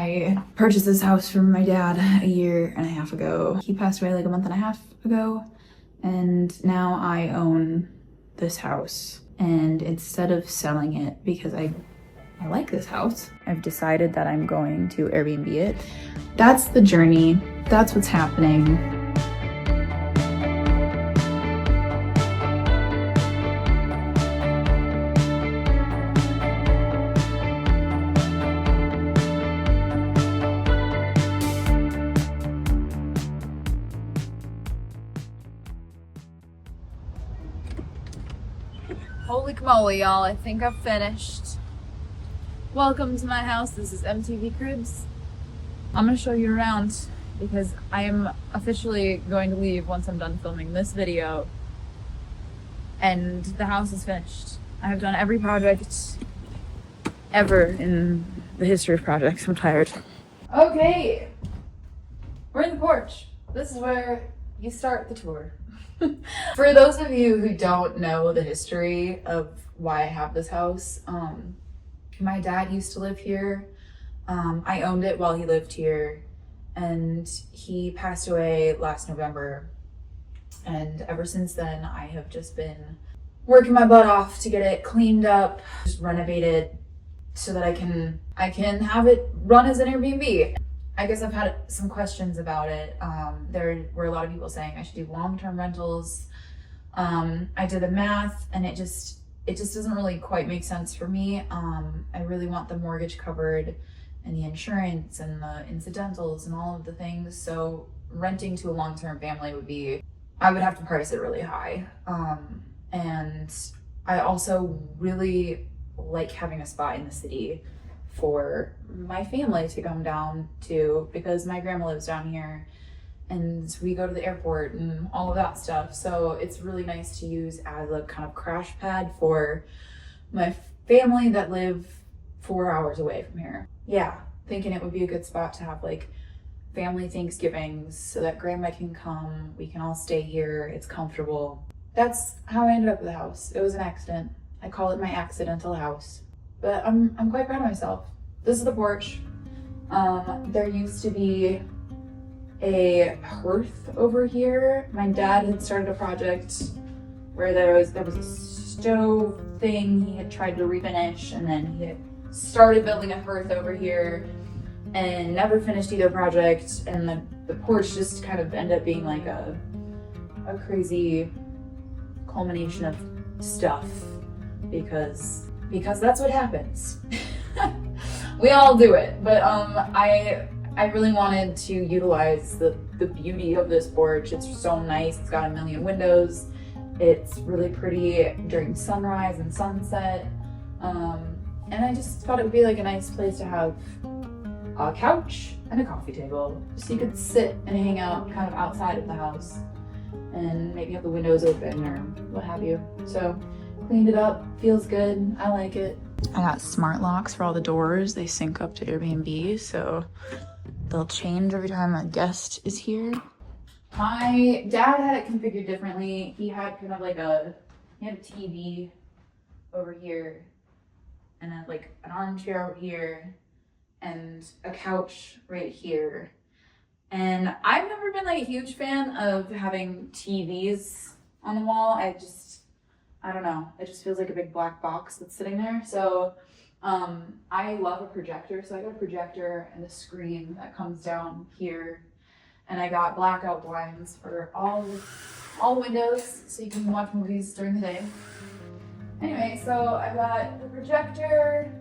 I purchased this house from my dad a year and a half ago. He passed away like a month and a half ago, and now I own this house. And instead of selling it, because I like this house, I've decided that I'm going to Airbnb it. That's the journey. That's what's happening. Holy moly, y'all, I think I've finished. Welcome to my house. This is MTV Cribs. I'm gonna show you around because I am officially going to leave once I'm done filming this video. And the house is finished. I have done every project ever in the history of projects. I'm tired. Okay, we're in the porch. This is where you start the tour. For those of you who don't know the history of why I have this house, my dad used to live here. I owned it while he lived here, and he passed away last November. And ever since then, I have just been working my butt off to get it cleaned up, just renovated so that I can have it run as an Airbnb. I guess I've had some questions about it. There were a lot of people saying I should do long-term rentals. I did the math and it just doesn't really quite make sense for me. I really want the mortgage covered and the insurance and the incidentals and all of the things. So renting to a long-term family I would have to price it really high. And I also really like having a spot in the city for my family to come down to, because my grandma lives down here and we go to the airport and all of that stuff. So it's really nice to use as a kind of crash pad for my family that live 4 hours away from here. Yeah, thinking it would be a good spot to have like family Thanksgivings so that grandma can come, we can all stay here, it's comfortable. That's how I ended up with the house. It was an accident. I call it my accidental house. But I'm quite proud of myself. This is the porch. There used to be a hearth over here. My dad had started a project where there was a stove thing he had tried to refinish, and then he had started building a hearth over here and never finished either project, and the porch just kind of ended up being like a crazy culmination of stuff because that's what happens. We all do it, but I really wanted to utilize the beauty of this porch. It's so nice. It's got a million windows. It's really pretty during sunrise and sunset. And I just thought it would be like a nice place to have a couch and a coffee table, so you could sit and hang out kind of outside of the house and maybe have the windows open or what have you. So cleaned it up, feels good, I like it. I got smart locks for all the doors. They sync up to Airbnb, so they'll change every time a guest is here. My dad had it configured differently. He had kind of like a TV over here, and then like an armchair over here, and a couch right here. And I've never been like a huge fan of having TVs on the wall. I don't know, it just feels like a big black box that's sitting there. So I love a projector. So I got a projector and a screen that comes down here. And I got blackout blinds for all windows so you can watch movies during the day. Anyway, so I got the projector.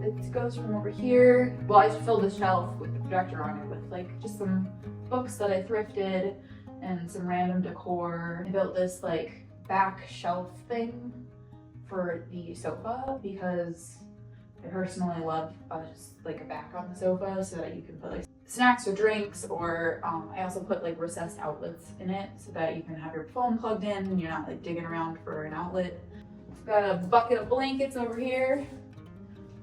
It goes from over here. Well, I just filled the shelf with the projector on it with like just some books that I thrifted and some random decor. I built this like back shelf thing for the sofa because I personally love just like a back on the sofa so that you can put like snacks or drinks, or I also put like recessed outlets in it so that you can have your phone plugged in and you're not like digging around for an outlet. I've got a bucket of blankets over here,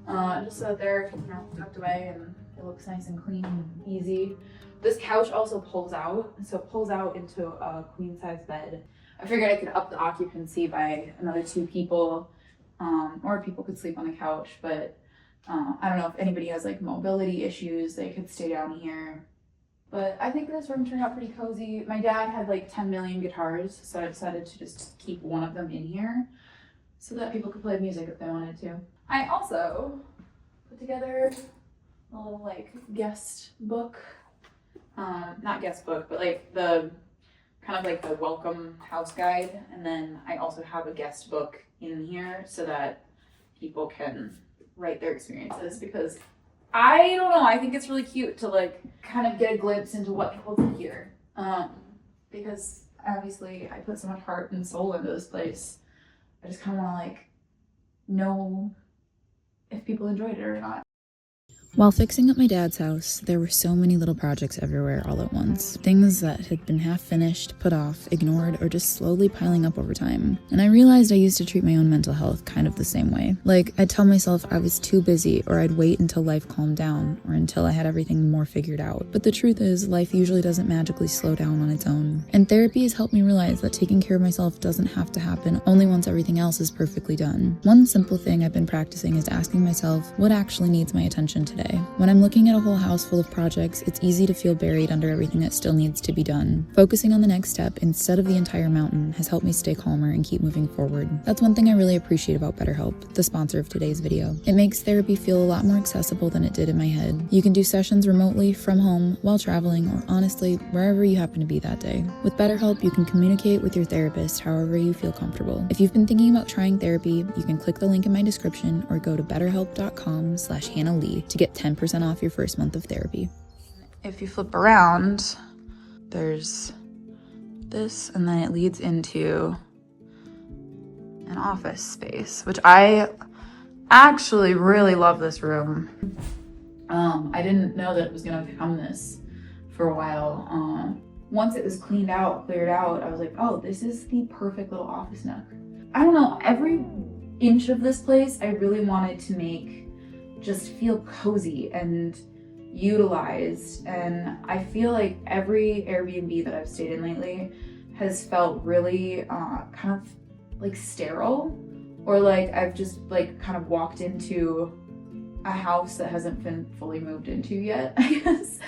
just so that they're tucked away and it looks nice and clean and easy. This couch also pulls out, so it pulls out into a queen size bed. I figured I could up the occupancy by another 2 people, or people could sleep on the couch, but I don't know if anybody has like mobility issues, they could stay down here. But I think this room turned out pretty cozy. My dad had like 10 million guitars, so I decided to just keep one of them in here so that people could play music if they wanted to. I also put together a little like guest book. Not guest book, but like the kind of like the welcome house guide. And then I also have a guest book in here so that people can write their experiences, because I don't know, I think it's really cute to like kind of get a glimpse into what people think here. Because obviously I put so much heart and soul into this place. I just kind of want to like know if people enjoyed it or not. While fixing up my dad's house, there were so many little projects everywhere all at once. Things that had been half finished, put off, ignored, or just slowly piling up over time. And I realized I used to treat my own mental health kind of the same way. Like, I'd tell myself I was too busy, or I'd wait until life calmed down, or until I had everything more figured out. But the truth is, life usually doesn't magically slow down on its own. And therapy has helped me realize that taking care of myself doesn't have to happen only once everything else is perfectly done. One simple thing I've been practicing is asking myself what actually needs my attention today. When I'm looking at a whole house full of projects, it's easy to feel buried under everything that still needs to be done. Focusing on the next step instead of the entire mountain has helped me stay calmer and keep moving forward. That's one thing I really appreciate about BetterHelp, the sponsor of today's video. It makes therapy feel a lot more accessible than it did in my head. You can do sessions remotely, from home, while traveling, or honestly, wherever you happen to be that day. With BetterHelp, you can communicate with your therapist however you feel comfortable. If you've been thinking about trying therapy, you can click the link in my description or go to betterhelp.com/hannahlee to get 10% off your first month of therapy. If you flip around, there's this, and then it leads into an office space, which I actually really love this room. I didn't know that it was gonna become this for a while. Once it was cleared out, I was like, oh, this is the perfect little office nook. I don't know, every inch of this place I really wanted to make just feel cozy and utilized, and I feel like every Airbnb that I've stayed in lately has felt really kind of like sterile, or like I've just like kind of walked into a house that hasn't been fully moved into yet, I guess.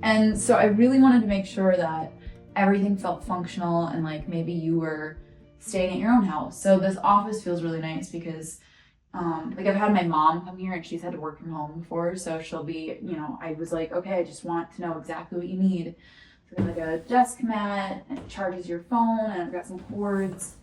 And so I really wanted to make sure that everything felt functional and like maybe you were staying at your own house. So this office feels really nice because like I've had my mom come here and she's had to work from home before, so she'll be, you know, I was like, okay, I just want to know exactly what you need. So there's like a desk mat, and it charges your phone, and I've got some cords.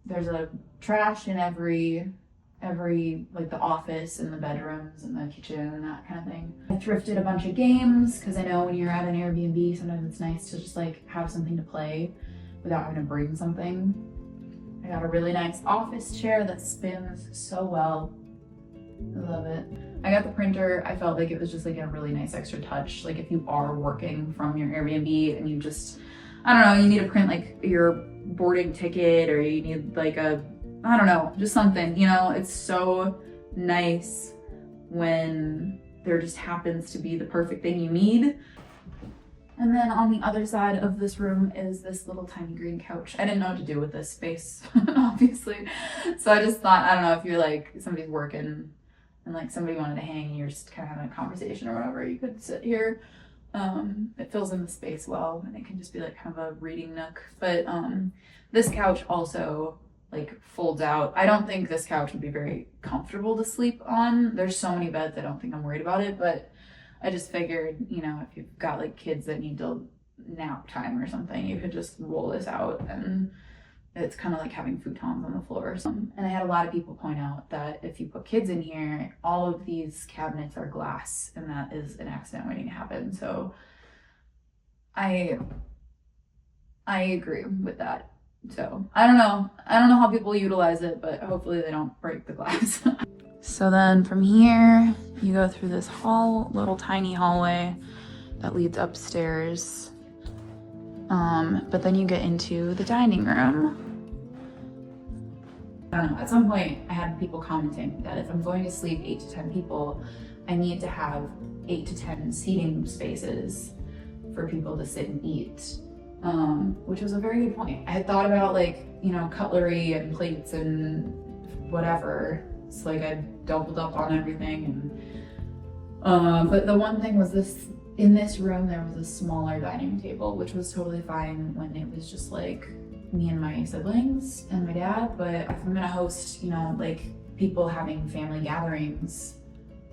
There's a trash in every like the office and the bedrooms and the kitchen and that kind of thing. I thrifted a bunch of games because I know when you're at an Airbnb, sometimes it's nice to just like have something to play without having to bring something. I got a really nice office chair that spins so well. I love it. I got the printer. I felt like it was just like a really nice extra touch. Like if you are working from your Airbnb and you just, I don't know, you need to print like your boarding ticket, or you need like a, I don't know, just something, you know, it's so nice when there just happens to be the perfect thing you need. And then on the other side of this room is this little tiny green couch. I didn't know what to do with this space, obviously. So I just thought, I don't know, if you're like, somebody's working and like somebody wanted to hang and you're just kind of having a conversation or whatever, you could sit here. It fills in the space well, and it can just be like kind of a reading nook. But this couch also like folds out. I don't think this couch would be very comfortable to sleep on. There's so many beds, I don't think I'm worried about it, but I just figured, you know, if you've got like kids that need to nap time or something, you could just roll this out, and it's kind of like having futons on the floor. And I had a lot of people point out that if you put kids in here, all of these cabinets are glass, and that is an accident waiting to happen. So I agree with that. So I don't know how people utilize it, but hopefully they don't break the glass. So then from here, you go through this little tiny hallway that leads upstairs. But then you get into the dining room. I don't know, at some point I had people commenting that if I'm going to sleep 8 to 10 people, I need to have 8 to 10 seating spaces for people to sit and eat. Which was a very good point. I had thought about like, you know, cutlery and plates and whatever It's like I doubled up on everything. But the one thing was this, in this room there was a smaller dining table, which was totally fine when it was just like me and my siblings and my dad. But if I'm gonna host, you know, like people having family gatherings,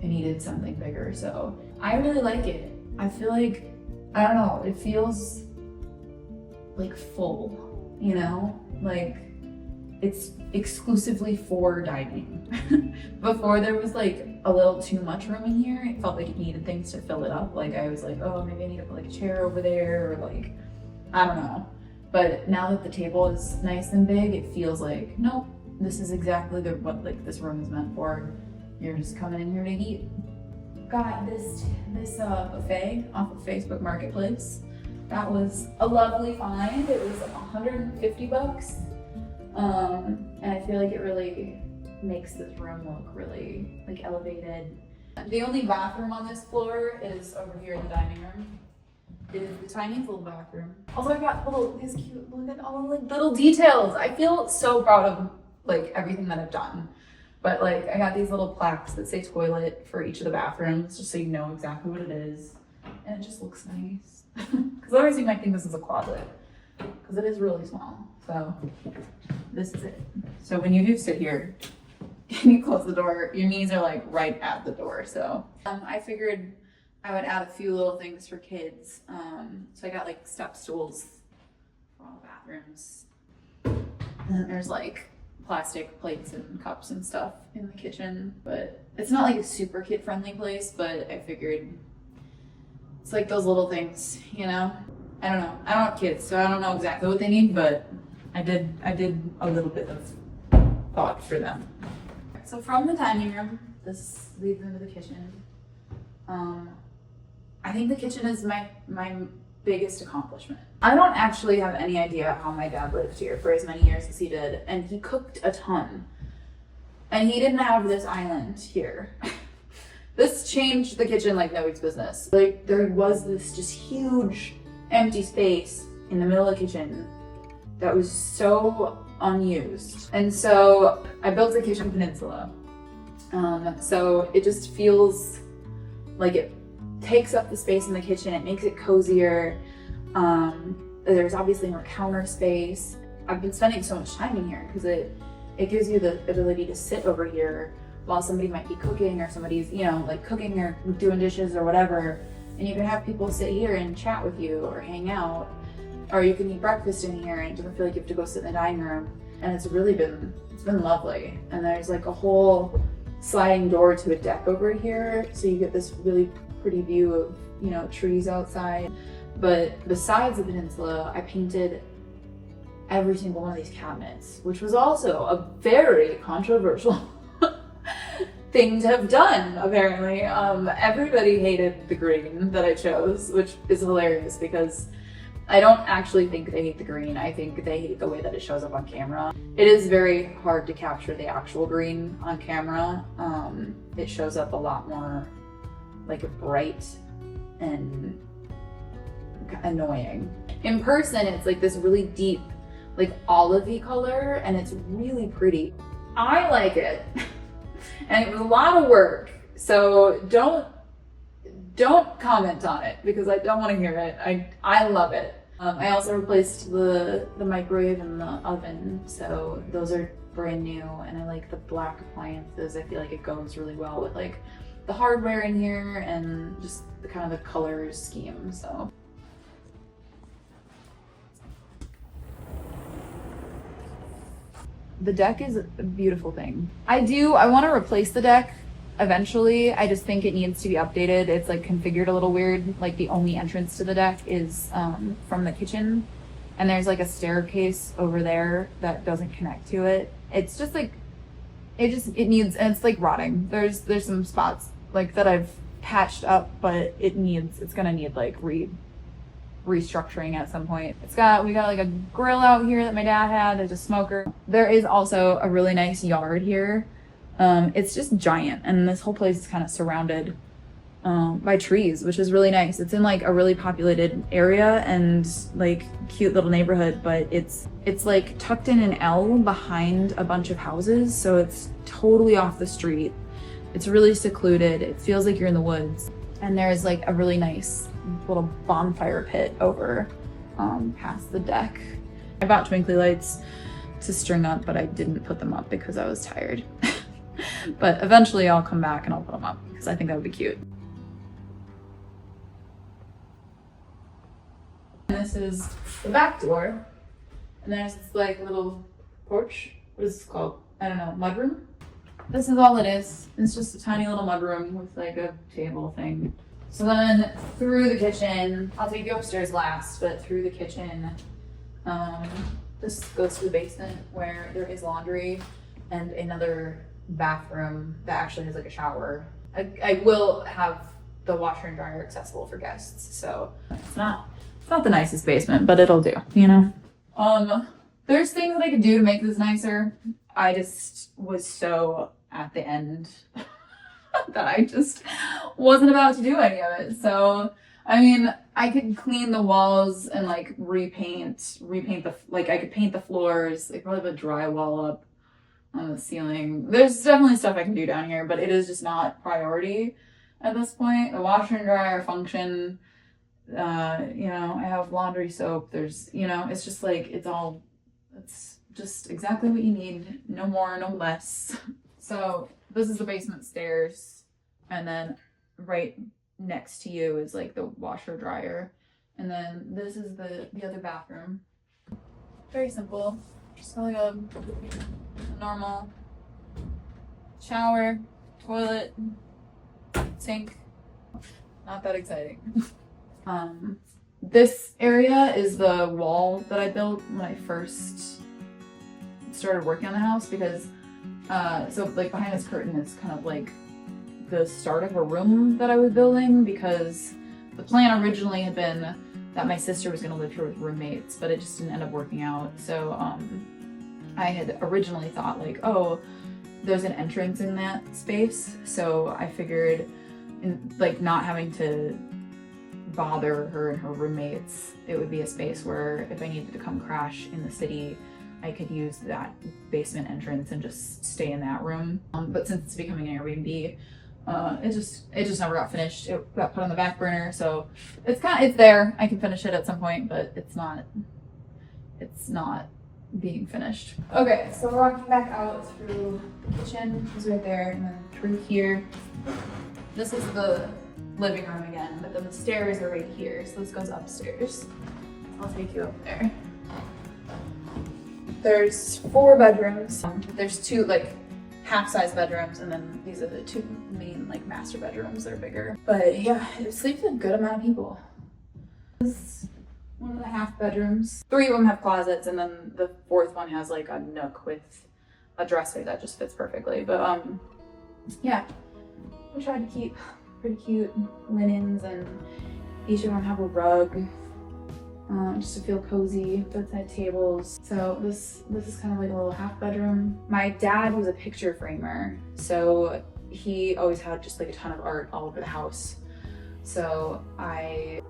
I needed something bigger. So I really like it. I feel like, I don't know, it feels like full, you know? Like it's exclusively for dining. Before there was like a little too much room in here. It felt like it needed things to fill it up. Like I was like, oh, maybe I need to put like a chair over there, or like, I don't know. But now that the table is nice and big, it feels like, nope, this is exactly what like this room is meant for. You're just coming in here to eat. Got this buffet off of Facebook Marketplace. That was a lovely find. It was $150. And I feel like it really makes this room look really like elevated. The only bathroom on this floor is over here in the dining room. It is the tiniest little bathroom. Also, I got these cute, look at all the like little details. I feel so proud of like everything that I've done. But like I got these little plaques that say toilet for each of the bathrooms, just so you know exactly what it is. And it just looks nice. Because otherwise you might think this is a closet, because it is really small. So this is it. So when you do sit here and you close the door, your knees are like right at the door. So I figured I would add a few little things for kids. So I got like step stools for all the bathrooms. And then there's like plastic plates and cups and stuff in the kitchen. But it's not like a super kid friendly place, but I figured it's like those little things, you know? I don't know. I don't have kids, so I don't know exactly what they need, but I did a little bit of thought for them. So from the dining room, this leads into the kitchen. I think the kitchen is my biggest accomplishment. I don't actually have any idea how my dad lived here for as many years as he did, and he cooked a ton. And he didn't have this island here. This changed the kitchen like nobody's business. Like there was this just huge empty space in the middle of the kitchen that was so unused. And so I built a kitchen peninsula. So it just feels like it takes up the space in the kitchen. It makes it cozier. There's obviously more counter space. I've been spending so much time in here because it gives you the ability to sit over here while somebody might be cooking, or somebody's, you know, like cooking or doing dishes or whatever. And you can have people sit here and chat with you or hang out, or you can eat breakfast in here and it doesn't feel like you have to go sit in the dining room. And it's been lovely. And there's like a whole sliding door to a deck over here, so you get this really pretty view of, you know, trees outside. But besides the peninsula, I painted every single one of these cabinets, which was also a very controversial thing to have done, apparently. Everybody hated the green that I chose, which is hilarious because I don't actually think they hate the green. I think they hate the way that it shows up on camera. It is very hard to capture the actual green on camera. It shows up a lot more like bright and annoying. In person, it's like this really deep, like olivey color, and it's really pretty. I like it. And it was a lot of work, so don't comment on it because I don't want to hear it. I love it. I also replaced the microwave and the oven, so those are brand new, and I like the black appliances. I feel like it goes really well with like the hardware in here and just the kind of the color scheme. So the deck is a beautiful thing. I want to replace the deck eventually. I just think it needs to be updated. It's like configured a little weird. Like the only entrance to the deck is from the kitchen, and there's like a staircase over there that doesn't connect to it. It's just like it needs, and it's like rotting. There's some spots like that I've patched up, but it's gonna need like restructuring at some point. We got like a grill out here that my dad had. There's a smoker. There is also a really nice yard here. It's just giant, and this whole place is kind of surrounded by trees, which is really nice. It's in like a really populated area and like cute little neighborhood, but it's like tucked in an L behind a bunch of houses, so it's totally off the street. It's really secluded. It feels like you're in the woods, and there's like a really nice little bonfire pit over past the deck. I bought twinkly lights to string up, but I didn't put them up because I was tired. But eventually I'll come back and I'll put them up because I think that would be cute. This is the back door, and there's this like little porch. What is this called? I don't know, mudroom? This is all it is. It's just a tiny little mudroom with like a table thing. So then through the kitchen, I'll take you upstairs last, but through the kitchen, this goes to the basement where there is laundry and another bathroom that actually has like a shower. I will have the washer and dryer accessible for guests, so it's not the nicest basement, but it'll do, you know? There's things that I could do to make this nicer. I just was so at the end that I just wasn't about to do any of it. So, I mean, I could clean the walls and like repaint like I could paint the floors, like probably put drywall up on the ceiling. There's definitely stuff I can do down here, but it is just not priority at this point. The washer and dryer function. You know, I have laundry soap. There's, you know, it's just like, it's just exactly what you need. No more, no less. So this is the basement stairs. And then right next to you is like the washer dryer. And then this is the other bathroom. Very simple. Just like a normal shower, toilet, sink. Not that exciting. This area is the wall that I built when I first started working on the house, because so like behind this curtain is kind of like the start of a room that I was building, because the plan originally had been that my sister was going to live here with roommates, but it just didn't end up working out. So I had originally thought like, oh, there's an entrance in that space, so I figured in like not having to bother her and her roommates, it would be a space where if I needed to come crash in the city, I could use that basement entrance and just stay in that room. But since it's becoming an Airbnb, it just never got finished. It got put on the back burner, so it's there. I can finish it at some point, but it's not being finished. Okay, so we're walking back out through the kitchen, is right there, and then through here. This is the living room again, but then the stairs are right here, so this goes upstairs. I'll take you up there. There's 4 bedrooms. There's 2 like half-size bedrooms, and then these are the 2 main like master bedrooms that are bigger. But yeah, it sleeps a good amount of people. This is one of the half bedrooms. 3 of them have closets, and then the 4th one has like a nook with a dresser that just fits perfectly. But yeah, we tried to keep pretty cute linens, and each of them have a rug, just to feel cozy. Bedside tables. So this is kind of like a little half bedroom. My dad was a picture framer, so he always had just like a ton of art all over the house. So I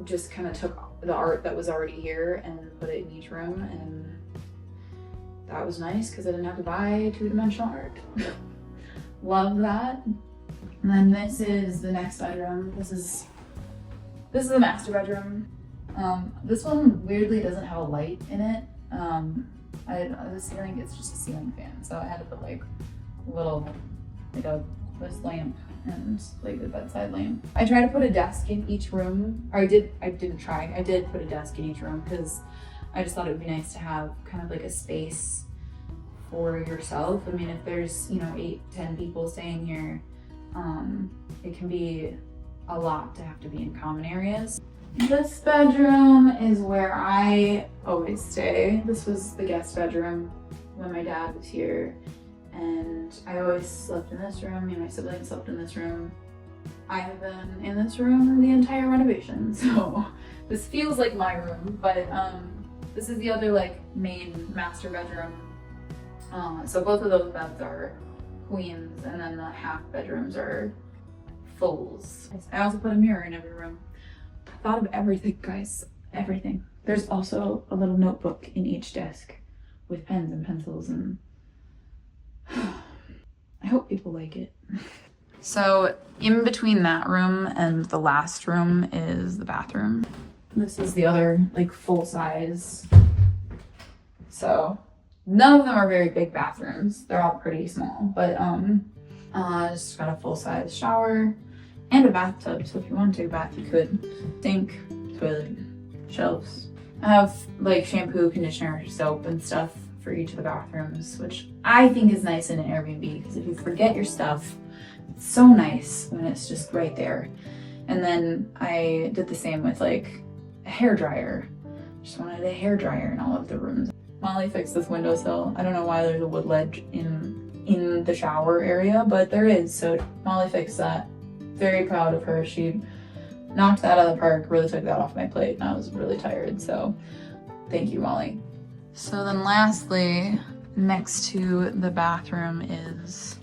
just kind of took the art that was already here and put it in each room, and that was nice because I didn't have to buy 2-dimensional art. Love that. And then this is the next bedroom. This is the master bedroom. This one weirdly doesn't have a light in it. The ceiling is just a ceiling fan, so I had to put like this lamp and like the bedside lamp. I tried to put a desk in each room, or I did put a desk in each room because I just thought it would be nice to have kind of like a space for yourself. I mean, if there's 8-10 people staying here, it can be a lot to have to be in common areas. This bedroom is where I always stay. This was the guest bedroom when my dad was here, and I always slept in this room. Me and my siblings slept in this room. I have been in this room the entire renovation, so this feels like my room, but this is the other like main master bedroom. So both of those beds are queens, and then the half bedrooms are fulls. I also put a mirror in every room. I thought of everything, guys. Everything. There's also a little notebook in each desk with pens and pencils, and I hope people like it. So in between that room and the last room is the bathroom. This is the other like full size. So none of them are very big bathrooms. They're all pretty small, but just got a full size shower and a bathtub. So if you want to take a bath, you could. Sink, toilet, shelves. I have like shampoo, conditioner, soap, and stuff for each of the bathrooms, which I think is nice in an Airbnb because if you forget your stuff, it's so nice when it's just right there. And then I did the same with like a hairdryer. Just wanted a hairdryer in all of the rooms. Molly fixed this windowsill. I don't know why there's a wood ledge in the shower area, but there is. So Molly fixed that. Very proud of her. She knocked that out of the park, really took that off my plate, and I was really tired. So thank you, Molly. So then lastly, next to the bathroom is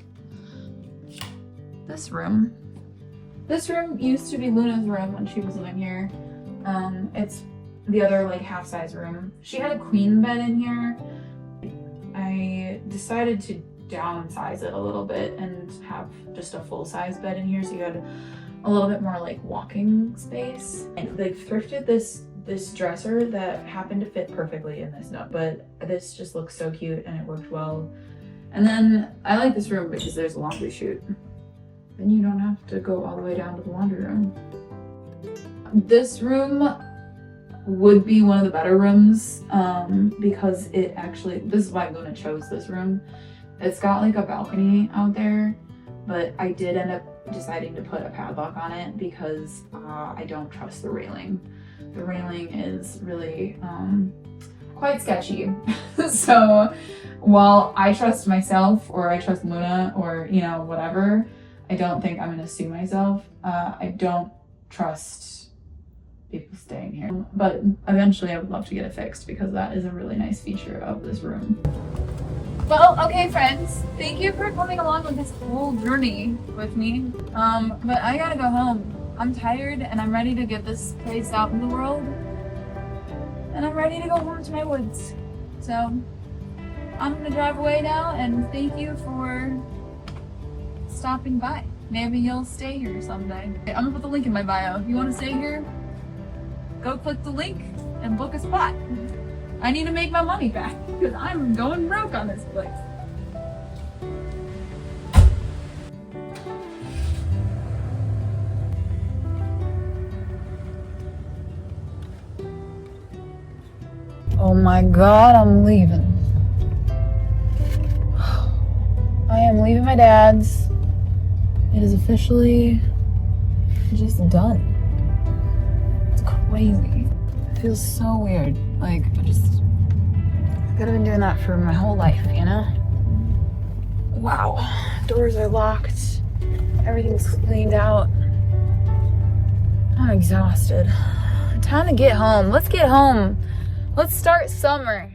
this room. This room used to be Luna's room when she was living here. It's the other like half-size room. She had a queen bed in here. I decided to downsize it a little bit and have just a full-size bed in here, so you had a little bit more like walking space. And they thrifted this dresser that happened to fit perfectly in this nook, but this just looks so cute and it worked well. And then I like this room because there's a laundry chute. Then you don't have to go all the way down to the laundry room. This room would be one of the better rooms because it actually, this is why Luna chose this room. It's got like a balcony out there, but I did end up deciding to put a padlock on it because I don't trust the railing. The railing is really quite sketchy. So while I trust myself, or I trust Luna, or you know, whatever, I don't think I'm gonna sue myself. I don't trust people staying here. But eventually I would love to get it fixed because that is a really nice feature of this room. Well, okay friends, thank you for coming along with this whole journey with me. But I gotta go home. I'm tired and I'm ready to get this place out in the world. And I'm ready to go home to my woods. So I'm gonna drive away now, and thank you for stopping by. Maybe you'll stay here someday. I'm gonna put the link in my bio. If you wanna stay here, go click the link and book a spot. I need to make my money back because I'm going broke on this place. Oh my God, I'm leaving. I am leaving my dad's. It is officially just done. It's crazy. It feels so weird. Like, I could have been doing that for my whole life, you know? Wow. Doors are locked. Everything's cleaned out. I'm exhausted. Time to get home. Let's get home. Let's start summer.